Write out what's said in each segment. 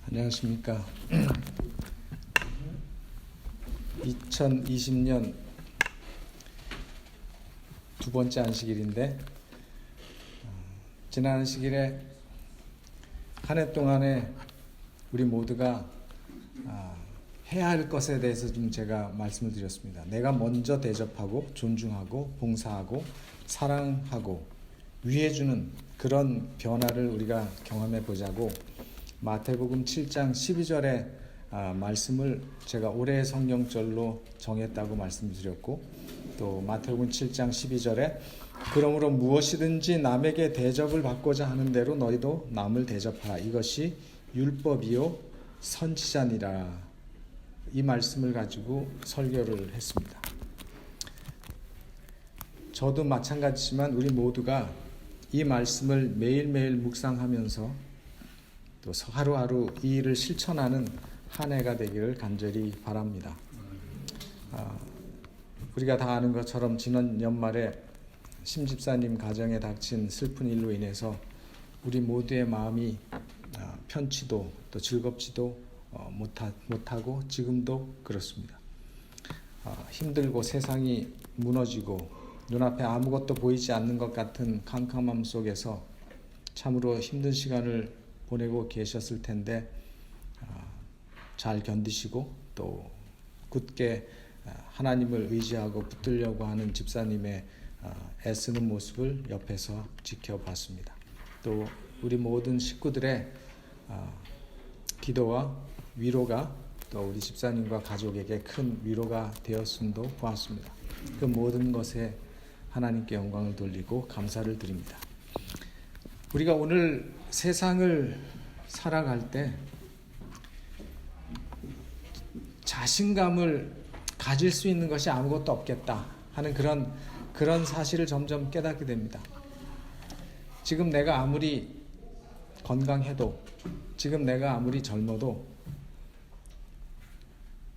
안녕하십니까. 2020년 두 번째 안식일인데, 지난 안식일에 한 해 동안에 우리 모두가 해야 할 것에 대해서 좀 제가 말씀을 드렸습니다. 내가 먼저 대접하고 존중하고 봉사하고 사랑하고 위해주는 그런 변화를 우리가 경험해 보자고 마태복음 7장 12절의 말씀을 제가 올해의 성경절로 정했다고 말씀드렸고, 또 마태복음 7장 12절에 그러므로 무엇이든지 남에게 대접을 받고자 하는 대로 너희도 남을 대접하라. 이것이 율법이요 선지자니라. 이 말씀을 가지고 설교를 했습니다. 저도 마찬가지지만 우리 모두가 이 말씀을 매일매일 묵상하면서 또 하루하루 이 일을 실천하는 한 해가 되기를 간절히 바랍니다. 우리가 다 아는 것처럼 지난 연말에 심 집사님 가정에 닥친 슬픈 일로 인해서 우리 모두의 마음이 편치도 또 즐겁지도 못하고 지금도 그렇습니다. 힘들고 세상이 무너지고 눈앞에 아무것도 보이지 않는 것 같은 캄캄함 속에서 참으로 힘든 시간을 보내고 계셨을 텐데 잘 견디시고 또 굳게 하나님을 의지하고 붙들려고 하는 집사님의 애쓰는 모습을 옆에서 지켜봤습니다. 또 우리 모든 식구들의 기도와 위로가 또 우리 집사님과 가족에게 큰 위로가 되었음도 보았습니다. 그 모든 것에 하나님께 영광을 돌리고 감사를 드립니다. 우리가 오늘 세상을 살아갈 때 자신감을 가질 수 있는 것이 아무것도 없겠다 하는 그런 사실을 점점 깨닫게 됩니다. 지금 내가 아무리 건강해도, 지금 내가 아무리 젊어도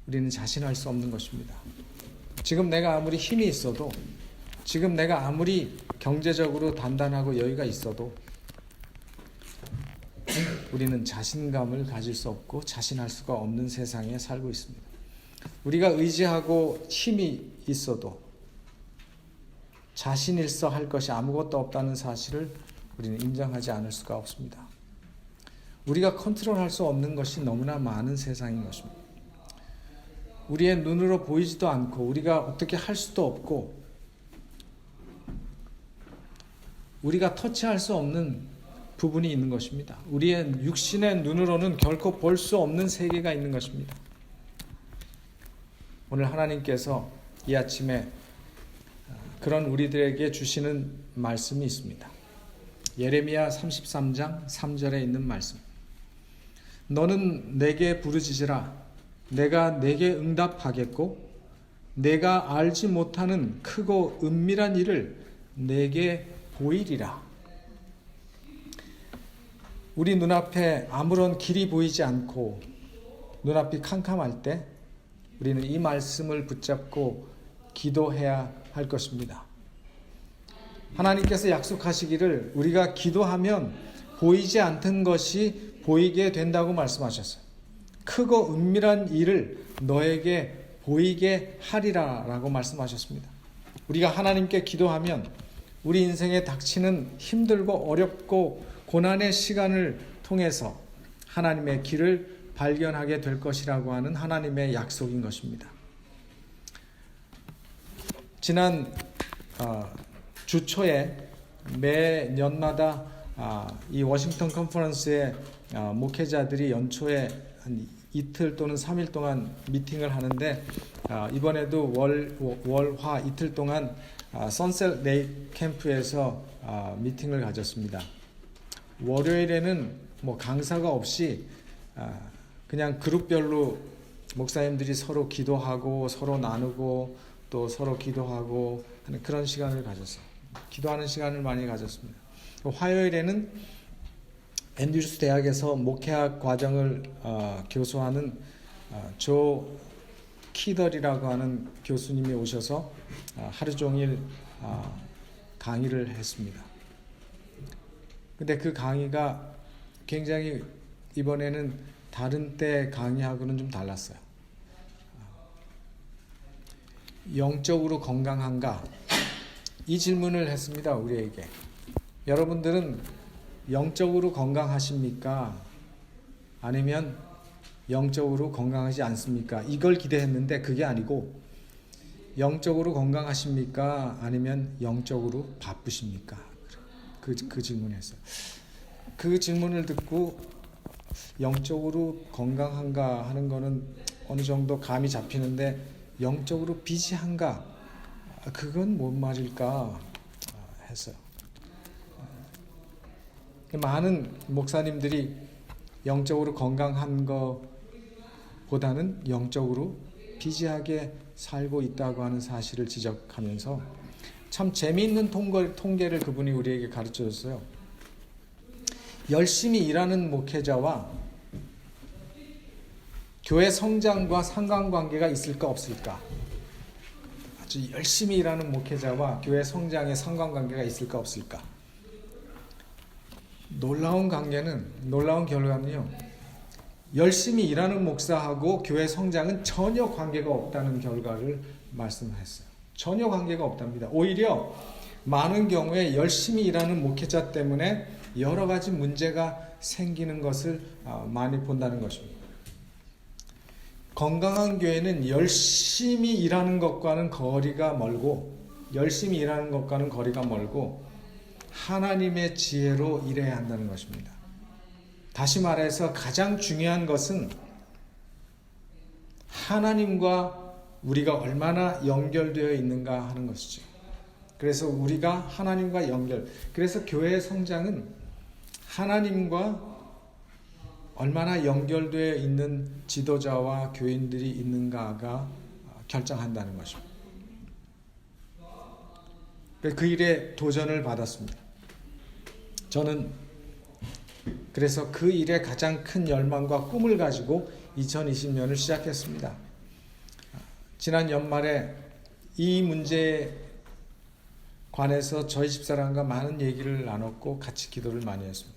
우리는 자신할 수 없는 것입니다. 지금 내가 아무리 힘이 있어도, 지금 내가 아무리 경제적으로 단단하고 여유가 있어도 우리는 자신감을 가질 수 없고 자신할 수가 없는 세상에 살고 있습니다. 우리가 의지하고 힘이 있어도 자신일서 할 것이 아무것도 없다는 사실을 우리는 인정하지 않을 수가 없습니다. 우리가 컨트롤할 수 없는 것이 너무나 많은 세상인 것입니다. 우리의 눈으로 보이지도 않고 우리가 어떻게 할 수도 없고 우리가 터치할 수 없는 부분이 있는 것입니다. 우리의 육신의 눈으로는 결코 볼 수 없는 세계가 있는 것입니다. 오늘 하나님께서 이 아침에 그런 우리들에게 주시는 말씀이 있습니다. 예레미야 33장 3절에 있는 말씀. 너는 내게 부르짖으라. 내가 내게 응답하겠고 내가 알지 못하는 크고 은밀한 일을 내게 보이리라. 우리 눈앞에 아무런 길이 보이지 않고 눈앞이 캄캄할 때 우리는 이 말씀을 붙잡고 기도해야 할 것입니다. 하나님께서 약속하시기를 우리가 기도하면 보이지 않던 것이 보이게 된다고 말씀하셨어요. 크고 은밀한 일을 너에게 보이게 하리라 라고 말씀하셨습니다. 우리가 하나님께 기도하면 우리 인생에 닥치는 힘들고 어렵고 고난의 시간을 통해서 하나님의 길을 발견하게 될 것이라고 하는 하나님의 약속인 것입니다. 지난 주 초에 매년마다 이 워싱턴 컨퍼런스의 목회자들이 연초에 한 이틀 또는 3일 동안 미팅을 하는데 이번에도 월화 이틀 동안 선셋 레이크 캠프에서 미팅을 가졌습니다. 월요일에는 강사가 없이 그냥 그룹별로 목사님들이 서로 기도하고 서로 나누고 또 서로 기도하고 하는 그런 시간을 가졌어요. 기도하는 시간을 많이 가졌습니다. 화요일에는 앤드루스 대학에서 목회학 과정을 교수하는 조 키덜이라고 하는 교수님이 오셔서 하루 종일 강의를 했습니다. 근데 그 강의가 굉장히 이번에는 다른 때 강의하고는 좀 달랐어요. 영적으로 건강한가? 이 질문을 했습니다, 우리에게. 여러분들은 영적으로 건강하십니까? 아니면 영적으로 건강하지 않습니까? 이걸 기대했는데 그게 아니고, 영적으로 건강하십니까? 아니면 영적으로 바쁘십니까? 그 질문했어요. 그 질문을 듣고 영적으로 건강한가 하는 거는 어느 정도 감이 잡히는데, 영적으로 비지한가? 그건 뭔 말일까 했어요. 많은 목사님들이 영적으로 건강한 것보다는 영적으로 비지하게 살고 있다고 하는 사실을 지적하면서 참 재미있는 통계를 그분이 우리에게 가르쳐줬어요. 열심히 일하는 목회자와 교회 성장과 상관관계가 있을까 없을까? 아주 열심히 일하는 목회자와 교회 성장에 상관관계가 있을까 없을까? 놀라운 결과는요, 열심히 일하는 목사하고 교회 성장은 전혀 관계가 없다는 결과를 말씀했어요. 전혀 관계가 없답니다. 오히려 많은 경우에 열심히 일하는 목회자 때문에 여러 가지 문제가 생기는 것을 많이 본다는 것입니다. 건강한 교회는 열심히 일하는 것과는 거리가 멀고, 하나님의 지혜로 일해야 한다는 것입니다. 다시 말해서 가장 중요한 것은 하나님과 우리가 얼마나 연결되어 있는가 하는 것이죠. 그래서 우리가 하나님과 그래서 교회의 성장은 하나님과 얼마나 연결되어 있는 지도자와 교인들이 있는가가 결정한다는 것입니다. 그 일에 도전을 받았습니다. 저는 그래서 그 일에 가장 큰 열망과 꿈을 가지고 2020년을 시작했습니다. 지난 연말에 이 문제에 관해서 저희 집사람과 많은 얘기를 나눴고 같이 기도를 많이 했습니다.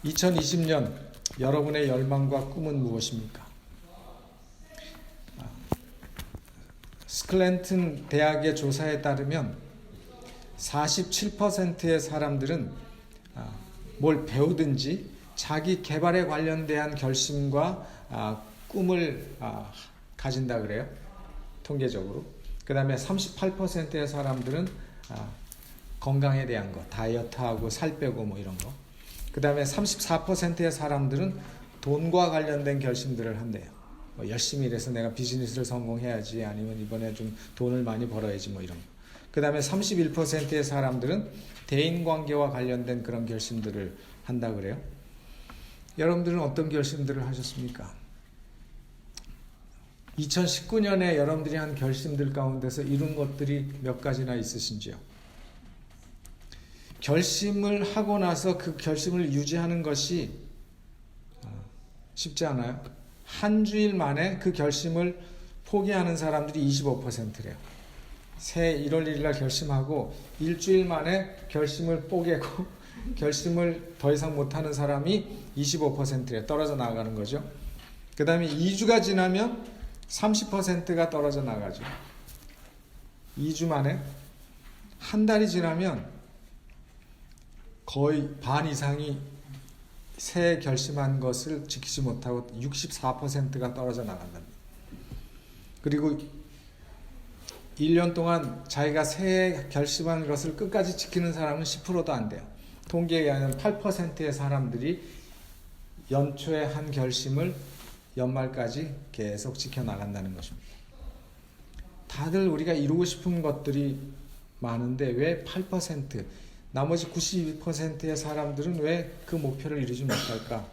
2020년 여러분의 열망과 꿈은 무엇입니까? 스클랜튼 대학의 조사에 따르면 47%의 사람들은 뭘 배우든지 자기 개발에 관련된 결심과 꿈을 가진다 그래요. 통계적으로. 그 다음에 38%의 사람들은 건강에 대한 거, 다이어트하고 살 빼고 뭐 이런 거. 그 다음에 34%의 사람들은 돈과 관련된 결심들을 한대요. 뭐 열심히 일해서 내가 비즈니스를 성공해야지, 아니면 이번에 좀 돈을 많이 벌어야지 뭐 이런 거. 그 다음에 31%의 사람들은 대인관계와 관련된 그런 결심들을 한다 그래요. 여러분들은 어떤 결심들을 하셨습니까? 2019년에 여러분들이 한 결심들 가운데서 이룬 것들이 몇 가지나 있으신지요? 결심을 하고 나서 그 결심을 유지하는 것이 쉽지 않아요. 한 주일 만에 그 결심을 포기하는 사람들이 25%래요. 새해 1월 1일 날 결심하고 일주일 만에 결심을 뽀개고 결심을 더 이상 못하는 사람이 25%래요. 떨어져 나가는 거죠. 그 다음에 2주가 지나면 30%가 떨어져 나가죠. 2주 만에. 한 달이 지나면 거의 반 이상이 새해 결심한 것을 지키지 못하고 64%가 떨어져 나간답니다. 그리고 1년 동안 자기가 새해 결심한 것을 끝까지 지키는 사람은 10%도 안 돼요. 통계에 의하면 8%의 사람들이 연초에 한 결심을 연말까지 계속 지켜나간다는 것입니다. 다들 우리가 이루고 싶은 것들이 많은데 왜 8%, 나머지 92%의 사람들은 왜 그 목표를 이루지 못할까?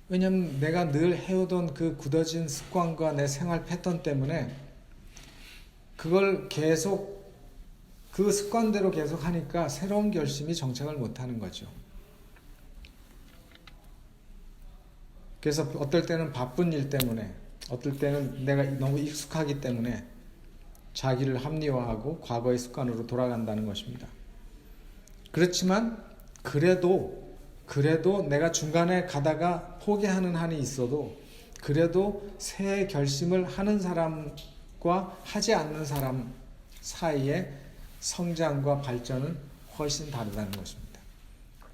왜냐하면 내가 늘 해오던 그 굳어진 습관과 내 생활 패턴 때문에 그걸 계속 그 습관대로 계속 하니까 새로운 결심이 정착을 못하는 거죠. 그래서 어떨 때는 바쁜 일 때문에, 어떨 때는 내가 너무 익숙하기 때문에 자기를 합리화하고 과거의 습관으로 돌아간다는 것입니다. 그렇지만 그래도 그래도 내가 중간에 가다가 포기하는 한이 있어도 그래도 새 결심을 하는 사람과 하지 않는 사람 사이의 성장과 발전은 훨씬 다르다는 것입니다.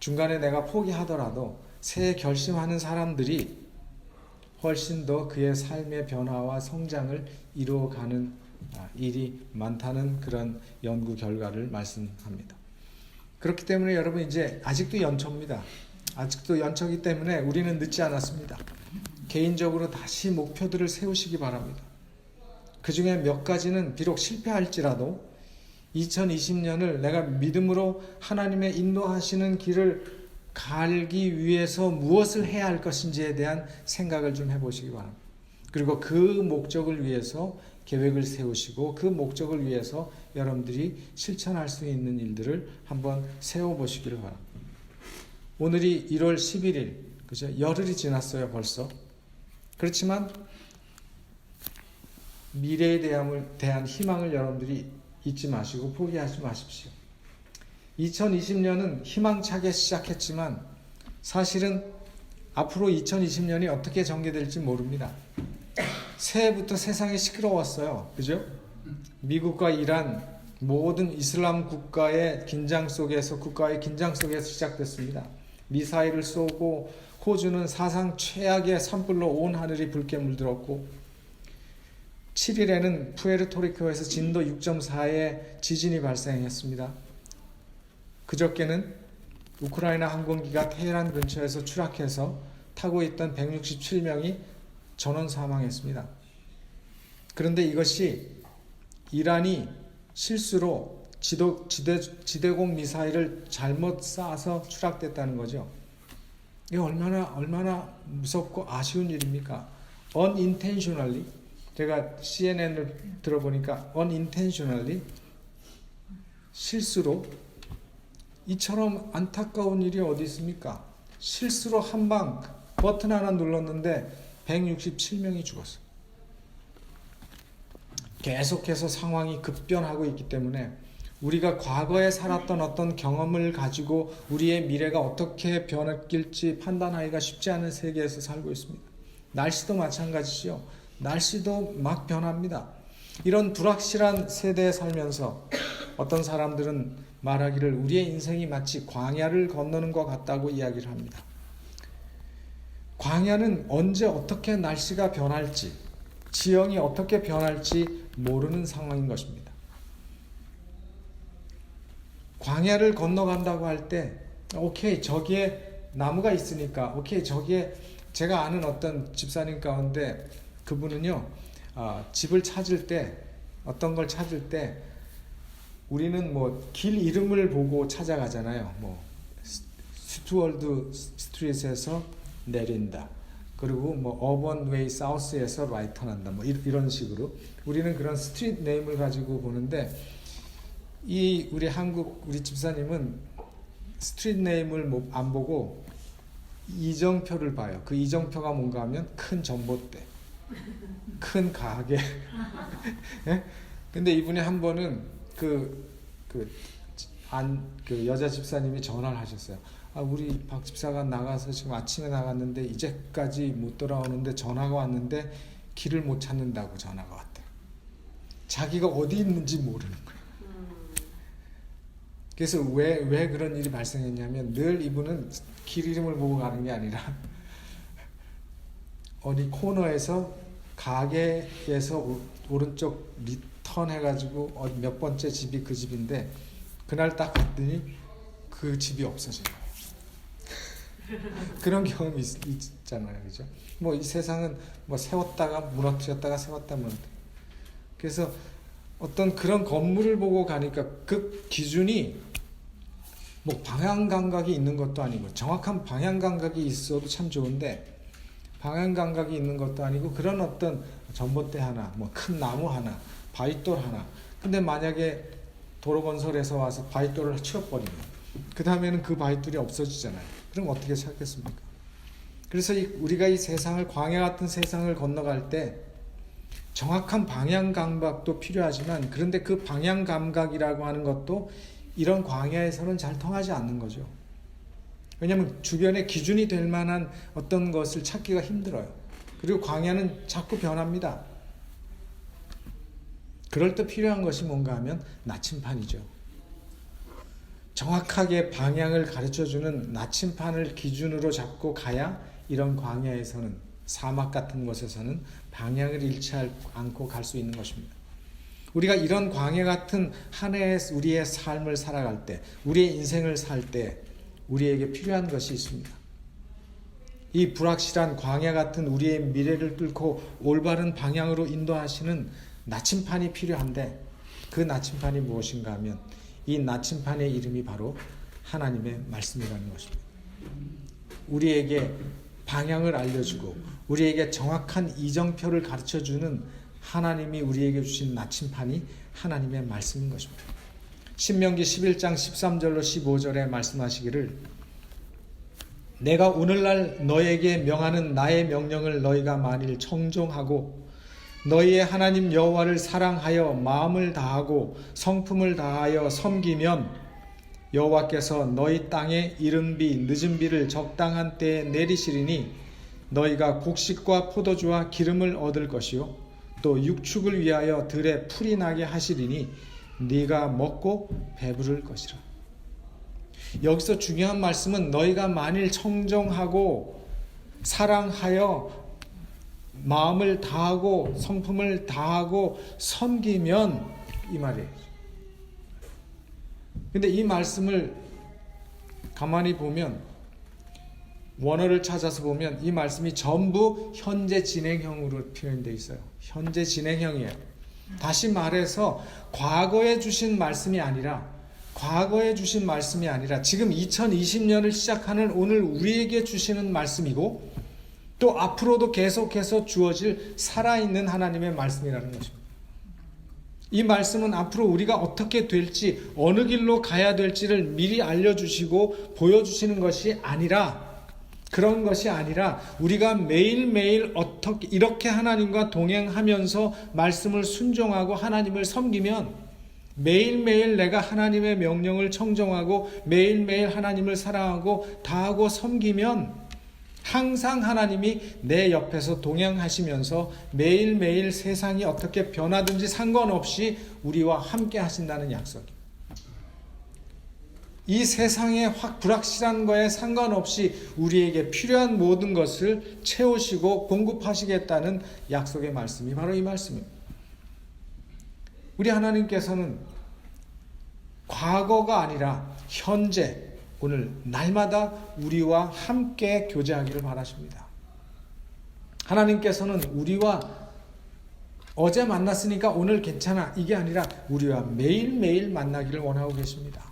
중간에 내가 포기하더라도 새 결심하는 사람들이 훨씬 더 그의 삶의 변화와 성장을 이루어가는 일이 많다는 그런 연구 결과를 말씀합니다. 그렇기 때문에 여러분 이제 아직도 연초입니다. 아직도 연초이기 때문에 우리는 늦지 않았습니다. 개인적으로 다시 목표들을 세우시기 바랍니다. 그 중에 몇 가지는 비록 실패할지라도 2020년을 내가 믿음으로 하나님의 인도하시는 길을 가기 위해서 무엇을 해야 할 것인지에 대한 생각을 좀 해보시기 바랍니다. 그리고 그 목적을 위해서 계획을 세우시고 그 목적을 위해서 여러분들이 실천할 수 있는 일들을 한번 세워보시기를 바랍니다. 오늘이 1월 11일, 그죠? 열흘이 지났어요, 벌써. 그렇지만 미래에 대한 희망을 여러분들이 잊지 마시고 포기하지 마십시오. 2020년은 희망차게 시작했지만 사실은 앞으로 2020년이 어떻게 전개될지 모릅니다. 새해부터 세상이 시끄러웠어요. 그죠? 미국과 이란 모든 이슬람 국가의 긴장 속에서 시작됐습니다. 미사일을 쏘고 호주는 사상 최악의 산불로 온 하늘이 붉게 물들었고 7일에는 푸에르토리코에서 진도 6.4의 지진이 발생했습니다. 그저께는 우크라이나 항공기가 테헤란 근처에서 추락해서 타고 있던 167명이 전원 사망했습니다. 그런데 이것이 이란이 실수로 지대공 미사일을 잘못 쏴서 추락됐다는 거죠. 이게 얼마나 무섭고 아쉬운 일입니까? unintentionally, 제가 CNN을 들어보니까 unintentionally, 실수로, 이처럼 안타까운 일이 어디 있습니까? 실수로 한 방 버튼 하나 눌렀는데 167명이 죽었어요. 계속해서 상황이 급변하고 있기 때문에 우리가 과거에 살았던 어떤 경험을 가지고 우리의 미래가 어떻게 변할지 판단하기가 쉽지 않은 세계에서 살고 있습니다. 날씨도 마찬가지죠. 날씨도 막 변합니다. 이런 불확실한 세대에 살면서 어떤 사람들은 말하기를 우리의 인생이 마치 광야를 건너는 것 같다고 이야기를 합니다. 광야는 언제 어떻게 날씨가 변할지, 지형이 어떻게 변할지 모르는 상황인 것입니다. 광야를 건너간다고 할 때 오케이, 저기에 나무가 있으니까, 오케이, 저기에 제가 아는 어떤 집사님 가운데 그분은요, 집을 찾을 때, 어떤 걸 찾을 때 우리는 뭐 길 이름을 보고 찾아가잖아요. 뭐 스튜어드 스트리트에서 내린다. 그리고 뭐 어번 웨이 사우스에서 라이트 턴한다. 뭐 이런 식으로 우리는 그런 스트리트 네임을 가지고 보는데 우리 집사님은 스트리트 네임을 안 보고 이정표를 봐요. 그 이정표가 뭔가 하면 큰 전봇대, 큰 가게. 예? 근데 이분이 한 번은 그 여자 집사님이 전화를 하셨어요. 우리 박 집사가 나가서 지금 아침에 나갔는데 이제까지 못 돌아오는데 전화가 왔는데 길을 못 찾는다고 전화가 왔대요. 자기가 어디 있는지 모르는 거예요. 그래서 왜 그런 일이 발생했냐면 늘 이분은 길 이름을 보고 가는 게 아니라 어디 코너에서 가게에서 오른쪽 리턴 해가지고 몇 번째 집이 그 집인데 그날 딱 갔더니 그 집이 없어진 거예요. 그런 경험이 있잖아요, 그죠? 뭐 이 세상은 뭐 세웠다가 무너뜨렸다가 세웠다 무너뜨. 그래서 어떤 그런 건물을 보고 가니까 그 기준이 뭐 방향 감각이 있는 것도 아니고 정확한 방향 감각이 있어도 참 좋은데 방향 감각이 있는 것도 아니고 그런 어떤 전봇대 하나, 뭐 큰 나무 하나, 바위돌 하나. 근데 만약에 도로건설에서 와서 바위돌을 치워버리면 그 다음에는 그 바위돌이 없어지잖아요. 그럼 어떻게 찾겠습니까? 그래서 우리가 이 세상을, 광야 같은 세상을 건너갈 때 정확한 방향 감각도 필요하지만 그런데 그 방향 감각이라고 하는 것도 이런 광야에서는 잘 통하지 않는 거죠. 왜냐하면 주변에 기준이 될 만한 어떤 것을 찾기가 힘들어요. 그리고 광야는 자꾸 변합니다. 그럴 때 필요한 것이 뭔가 하면 나침판이죠. 정확하게 방향을 가르쳐주는 나침판을 기준으로 잡고 가야 이런 광야에서는, 사막 같은 곳에서는 방향을 잃지 않고 갈 수 있는 것입니다. 우리가 이런 광야 같은 한 해의 우리의 삶을 살아갈 때, 우리의 인생을 살 때 우리에게 필요한 것이 있습니다. 이 불확실한 광야 같은 우리의 미래를 뚫고 올바른 방향으로 인도하시는 나침판이 필요한데, 그 나침판이 무엇인가 하면 이 나침판의 이름이 바로 하나님의 말씀이라는 것입니다. 우리에게 방향을 알려주고 우리에게 정확한 이정표를 가르쳐주는 하나님이 우리에게 주신 나침판이 하나님의 말씀인 것입니다. 신명기 11장 13절로 15절에 말씀하시기를, 내가 오늘날 너에게 명하는 나의 명령을 너희가 만일 청종하고 너희의 하나님 여호와를 사랑하여 마음을 다하고 성품을 다하여 섬기면 여호와께서 너희 땅에 이른 비 늦은 비를 적당한 때에 내리시리니 너희가 곡식과 포도주와 기름을 얻을 것이요 또 육축을 위하여 들에 풀이 나게 하시리니 네가 먹고 배부를 것이라. 여기서 중요한 말씀은 너희가 만일 청정하고 사랑하여 마음을 다하고 성품을 다하고 섬기면, 이 말이에요. 근데 이 말씀을 가만히 보면, 원어를 찾아서 보면 이 말씀이 전부 현재 진행형으로 표현되어 있어요. 현재 진행형이에요. 다시 말해서 과거에 주신 말씀이 아니라 지금 2020년을 시작하는 오늘 우리에게 주시는 말씀이고, 또 앞으로도 계속해서 주어질 살아있는 하나님의 말씀이라는 것입니다. 이 말씀은 앞으로 우리가 어떻게 될지, 어느 길로 가야 될지를 미리 알려주시고 보여주시는 것이 아니라, 그런 것이 아니라 우리가 매일매일 어떻게 이렇게 하나님과 동행하면서 말씀을 순종하고 하나님을 섬기면, 매일매일 내가 하나님의 명령을 청정하고 매일매일 하나님을 사랑하고 다하고 섬기면 항상 하나님이 내 옆에서 동행하시면서 매일매일 세상이 어떻게 변하든지 상관없이 우리와 함께 하신다는 약속입니다. 이 세상의 불확실한 거에 상관없이 우리에게 필요한 모든 것을 채우시고 공급하시겠다는 약속의 말씀이 바로 이 말씀입니다. 우리 하나님께서는 과거가 아니라 현재, 오늘 날마다 우리와 함께 교제하기를 바라십니다. 하나님께서는 우리와 어제 만났으니까 오늘 괜찮아, 이게 아니라 우리와 매일매일 만나기를 원하고 계십니다.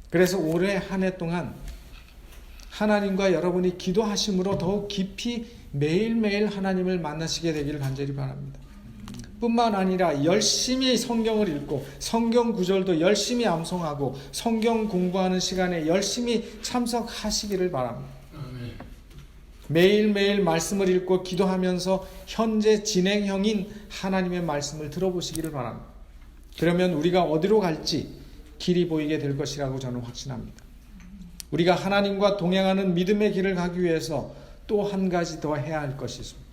그래서 올해 한 해 동안 하나님과 여러분이 기도하심으로 더욱 깊이 매일매일 하나님을 만나시게 되기를 간절히 바랍니다. 뿐만 아니라 열심히 성경을 읽고 성경 구절도 열심히 암송하고 성경 공부하는 시간에 열심히 참석하시기를 바랍니다. 매일매일 말씀을 읽고 기도하면서 현재 진행형인 하나님의 말씀을 들어보시기를 바랍니다. 그러면 우리가 어디로 갈지 길이 보이게 될 것이라고 저는 확신합니다. 우리가 하나님과 동행하는 믿음의 길을 가기 위해서 또 한 가지 더 해야 할 것이 있습니다.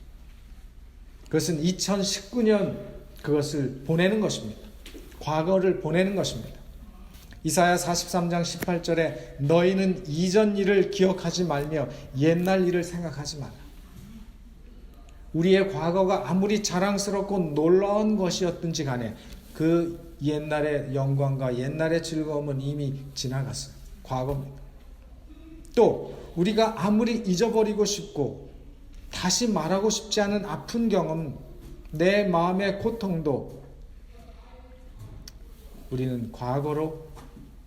그것은 2019년 그것을 보내는 것입니다. 과거를 보내는 것입니다. 이사야 43장 18절에 너희는 이전 일을 기억하지 말며 옛날 일을 생각하지 마라. 우리의 과거가 아무리 자랑스럽고 놀라운 것이었든지 간에 그 옛날의 영광과 옛날의 즐거움은 이미 지나갔어요. 과거입니다. 또 우리가 아무리 잊어버리고 싶고 다시 말하고 싶지 않은 아픈 경험, 내 마음의 고통도 우리는 과거로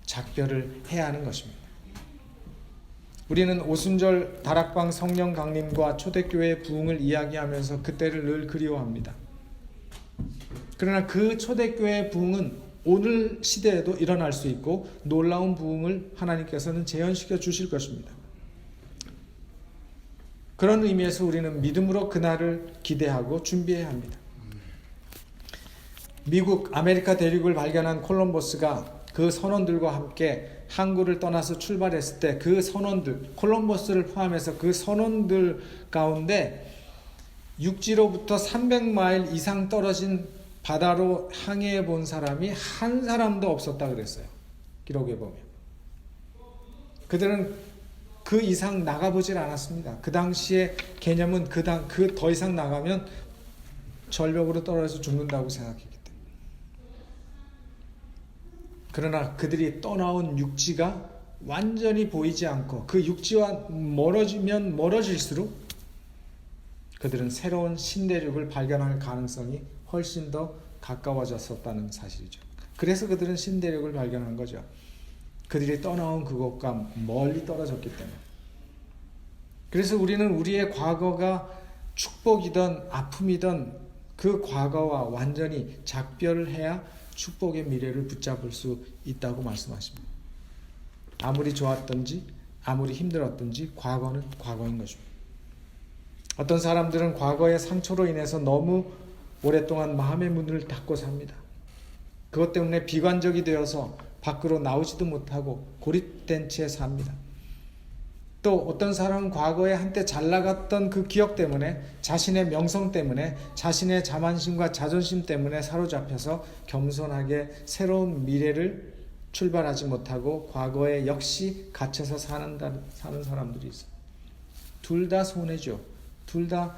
작별을 해야 하는 것입니다. 우리는 오순절 다락방 성령 강림과 초대교회의 부흥을 이야기하면서 그때를 늘 그리워합니다. 그러나 그 초대교회의 부흥은 오늘 시대에도 일어날 수 있고 놀라운 부흥을 하나님께서는 재현시켜 주실 것입니다. 그런 의미에서 우리는 믿음으로 그날을 기대하고 준비해야 합니다. 미국 아메리카 대륙을 발견한 콜럼버스가 그 선원들과 함께 항구를 떠나서 출발했을 때 그 선원들, 콜럼버스를 포함해서 그 선원들 가운데 육지로부터 300마일 이상 떨어진 바다로 항해해 본 사람이 한 사람도 없었다 그랬어요. 기록에 보면. 그들은 그 이상 나가보질 않았습니다. 그 당시의 개념은 그 더 이상 나가면 절벽으로 떨어져서 죽는다고 생각했기 때문에. 그러나 그들이 떠나온 육지가 완전히 보이지 않고 그 육지와 멀어지면 멀어질수록 그들은 새로운 신대륙을 발견할 가능성이 훨씬 더 가까워졌었다는 사실이죠. 그래서 그들은 신대륙을 발견한 거죠. 그들이 떠나온 그곳과 멀리 떨어졌기 때문에. 그래서 우리는 우리의 과거가 축복이든 아픔이든 그 과거와 완전히 작별을 해야 축복의 미래를 붙잡을 수 있다고 말씀하십니다. 아무리 좋았든지 아무리 힘들었든지 과거는 과거인 것입니다. 어떤 사람들은 과거의 상처로 인해서 너무 오랫동안 마음의 문을 닫고 삽니다. 그것 때문에 비관적이 되어서 밖으로 나오지도 못하고 고립된 채 삽니다. 또 어떤 사람은 과거에 한때 잘 나갔던 그 기억 때문에, 자신의 명성 때문에, 자신의 자만심과 자존심 때문에 사로잡혀서 겸손하게 새로운 미래를 출발하지 못하고 과거에 역시 갇혀서 사는 사람들이 있어요. 둘 다 손해죠. 둘 다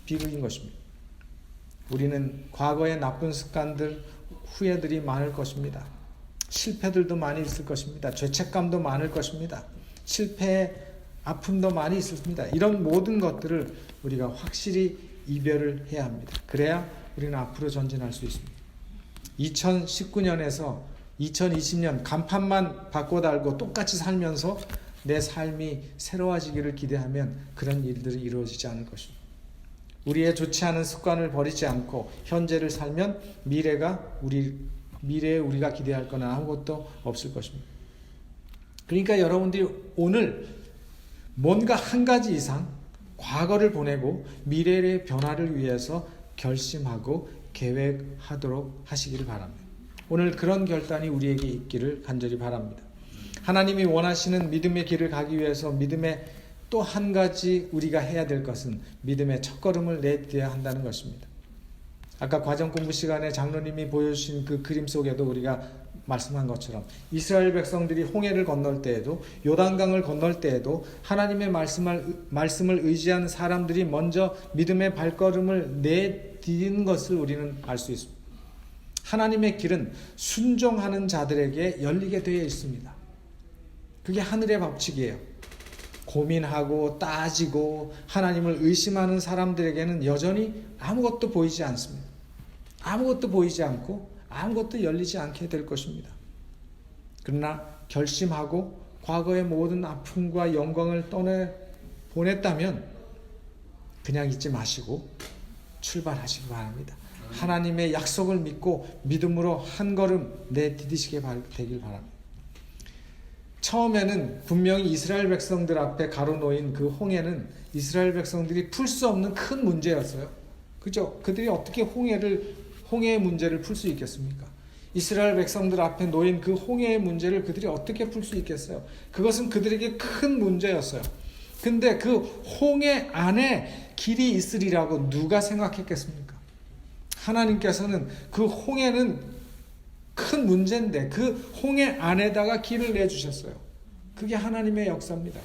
비극인 것입니다. 우리는 과거의 나쁜 습관들, 후회들이 많을 것입니다. 실패들도 많이 있을 것입니다. 죄책감도 많을 것입니다. 실패의 아픔도 많이 있습니다. 이런 모든 것들을 우리가 확실히 이별을 해야 합니다. 그래야 우리는 앞으로 전진할 수 있습니다. 2019년에서 2020년 간판만 바꿔 달고 똑같이 살면서 내 삶이 새로워지기를 기대하면 그런 일들이 이루어지지 않을 것입니다. 우리의 좋지 않은 습관을 버리지 않고 현재를 살면 미래에 우리가 기대할 건 아무것도 없을 것입니다. 그러니까 여러분들이 오늘 뭔가 한 가지 이상 과거를 보내고 미래의 변화를 위해서 결심하고 계획하도록 하시기를 바랍니다. 오늘 그런 결단이 우리에게 있기를 간절히 바랍니다. 하나님이 원하시는 믿음의 길을 가기 위해서 믿음의 또 한 가지 우리가 해야 될 것은 믿음의 첫걸음을 내딛어야 한다는 것입니다. 아까 과정 공부 시간에 장로님이 보여주신 그 그림 속에도 우리가 말씀한 것처럼 이스라엘 백성들이 홍해를 건널 때에도 요단강을 건널 때에도 하나님의 말씀을 의지한 사람들이 먼저 믿음의 발걸음을 내딛는 것을 우리는 알 수 있습니다. 하나님의 길은 순종하는 자들에게 열리게 되어 있습니다. 그게 하늘의 법칙이에요. 고민하고 따지고 하나님을 의심하는 사람들에게는 여전히 아무것도 보이지 않습니다. 아무것도 보이지 않고 아무것도 열리지 않게 될 것입니다. 그러나 결심하고 과거의 모든 아픔과 영광을 보냈다면 그냥 잊지 마시고 출발하시기 바랍니다. 하나님의 약속을 믿고 믿음으로 한 걸음 내디디시게 되길 바랍니다. 처음에는 분명히 이스라엘 백성들 앞에 가로놓인 그 홍해는 이스라엘 백성들이 풀 수 없는 큰 문제였어요. 그죠? 그들이 어떻게 홍해의 문제를 풀 수 있겠습니까? 이스라엘 백성들 앞에 놓인 그 홍해의 문제를 그들이 어떻게 풀 수 있겠어요? 그것은 그들에게 큰 문제였어요. 근데 그 홍해 안에 길이 있으리라고 누가 생각했겠습니까? 하나님께서는 그 홍해는 큰 문제인데 그 홍해 안에다가 길을 내주셨어요. 그게 하나님의 역사입니다.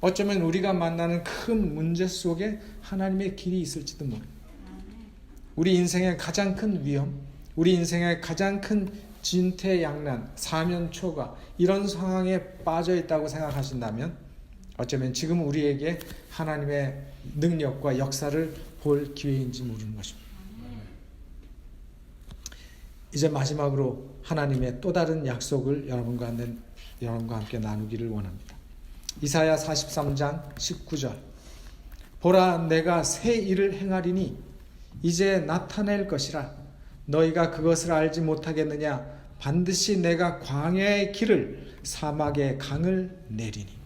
어쩌면 우리가 만나는 큰 문제 속에 하나님의 길이 있을지도 모릅니다. 우리 인생의 가장 큰 위험, 우리 인생의 가장 큰 진퇴양난, 사면초가 이런 상황에 빠져 있다고 생각하신다면 어쩌면 지금 우리에게 하나님의 능력과 역사를 볼 기회인지 모르는 것입니다. 이제 마지막으로 하나님의 또 다른 약속을 여러분과 함께 나누기를 원합니다. 이사야 43장 19절 보라 내가 새 일을 행하리니 이제 나타낼 것이라 너희가 그것을 알지 못하겠느냐 반드시 내가 광야의 길을 사막의 강을 내리니.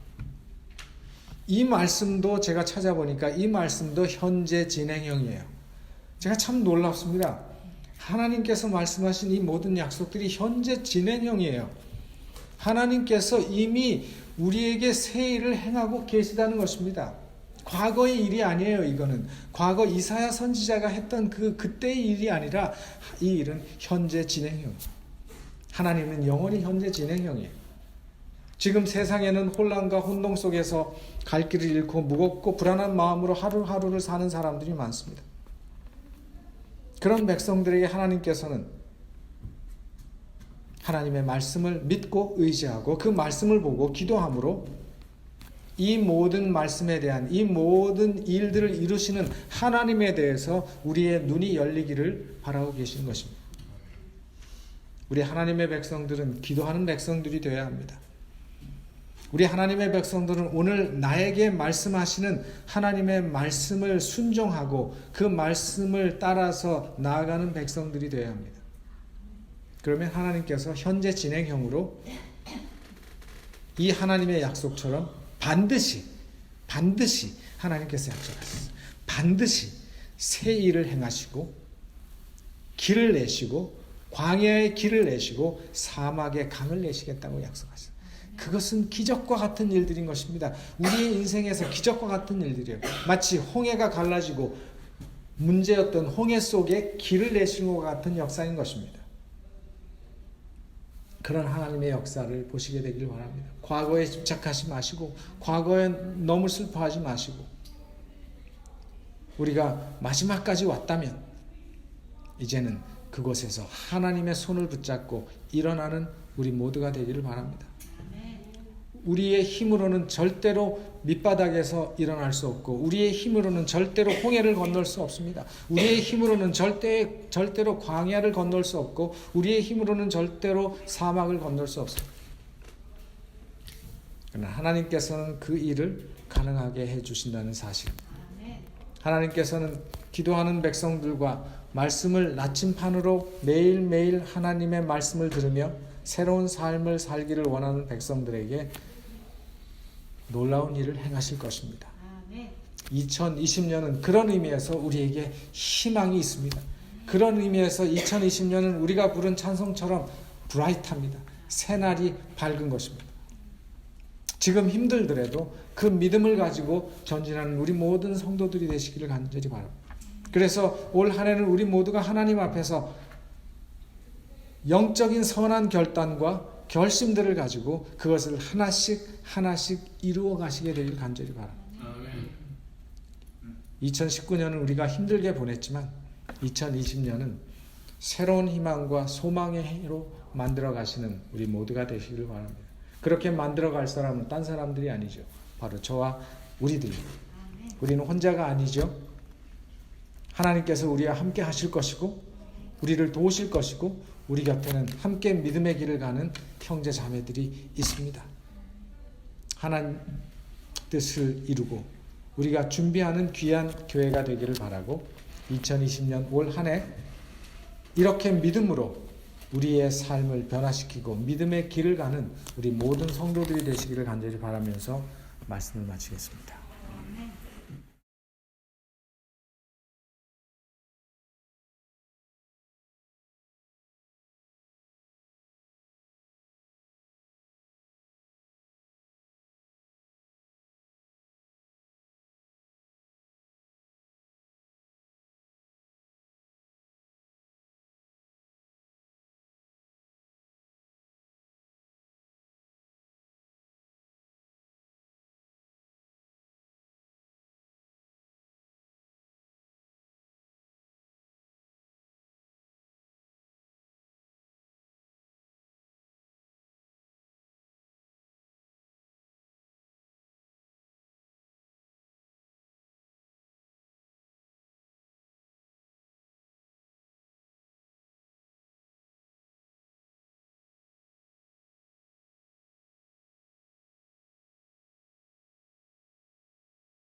이 말씀도 제가 찾아보니까 이 말씀도 현재 진행형이에요. 제가 참 놀랍습니다. 하나님께서 말씀하신 이 모든 약속들이 현재 진행형이에요. 하나님께서 이미 우리에게 새 일을 행하고 계시다는 것입니다. 과거의 일이 아니에요. 이거는 과거 이사야 선지자가 했던 그때의 일이 아니라 이 일은 현재 진행형. 하나님은 영원히 현재 진행형이에요. 지금 세상에는 혼란과 혼동 속에서 갈 길을 잃고 무겁고 불안한 마음으로 하루하루를 사는 사람들이 많습니다. 그런 백성들에게 하나님께서는 하나님의 말씀을 믿고 의지하고 그 말씀을 보고 기도함으로 이 모든 말씀에 대한 이 모든 일들을 이루시는 하나님에 대해서 우리의 눈이 열리기를 바라고 계신 것입니다. 우리 하나님의 백성들은 기도하는 백성들이 되어야 합니다. 우리 하나님의 백성들은 오늘 나에게 말씀하시는 하나님의 말씀을 순종하고 그 말씀을 따라서 나아가는 백성들이 되어야 합니다. 그러면 하나님께서 현재 진행형으로 이 하나님의 약속처럼 반드시 하나님께서 약속하셨어요. 반드시 새 일을 행하시고 길을 내시고 광야의 길을 내시고 사막의 강을 내시겠다고 약속하셨어요. 그것은 기적과 같은 일들인 것입니다. 우리의 인생에서 기적과 같은 일들이에요. 마치 홍해가 갈라지고 문제였던 홍해 속에 길을 내시는 것 같은 역사인 것입니다. 그런 하나님의 역사를 보시게 되길 바랍니다. 과거에 집착하지 마시고 과거에 너무 슬퍼하지 마시고 우리가 마지막까지 왔다면 이제는 그곳에서 하나님의 손을 붙잡고 일어나는 우리 모두가 되기를 바랍니다. 우리의 힘으로는 절대로 밑바닥에서 일어날 수 없고 우리의 힘으로는 절대로 홍해를 건널 수 없습니다. 우리의 힘으로는 절대로 광야를 건널 수 없고 우리의 힘으로는 절대로 사막을 건널 수 없습니다. 그러나 하나님께서는 그 일을 가능하게 해주신다는 사실. 하나님께서는 기도하는 백성들과 말씀을 나침판으로 매일매일 하나님의 말씀을 들으며 새로운 삶을 살기를 원하는 백성들에게 놀라운 일을 행하실 것입니다. 2020년은 그런 의미에서 우리에게 희망이 있습니다. 그런 의미에서 2020년은 우리가 부른 찬송처럼 브라이트합니다. 새날이 밝은 것입니다. 지금 힘들더라도 그 믿음을 가지고 전진하는 우리 모든 성도들이 되시기를 간절히 바랍니다. 그래서 올 한 해는 우리 모두가 하나님 앞에서 영적인 선한 결단과 결심들을 가지고 그것을 하나씩 이루어 가시게 되길 간절히 바랍니다. 2019년은 우리가 힘들게 보냈지만 2020년은 새로운 희망과 소망의 해로 만들어 가시는 우리 모두가 되시기를 바랍니다. 그렇게 만들어 갈 사람은 딴 사람들이 아니죠. 바로 저와 우리들입니다. 우리는 혼자가 아니죠. 하나님께서 우리와 함께 하실 것이고 우리를 도우실 것이고 우리 곁에는 함께 믿음의 길을 가는 형제 자매들이 있습니다. 하나님 뜻을 이루고 우리가 준비하는 귀한 교회가 되기를 바라고 2020년 올 한 해 이렇게 믿음으로 우리의 삶을 변화시키고 믿음의 길을 가는 우리 모든 성도들이 되시기를 간절히 바라면서 말씀을 마치겠습니다.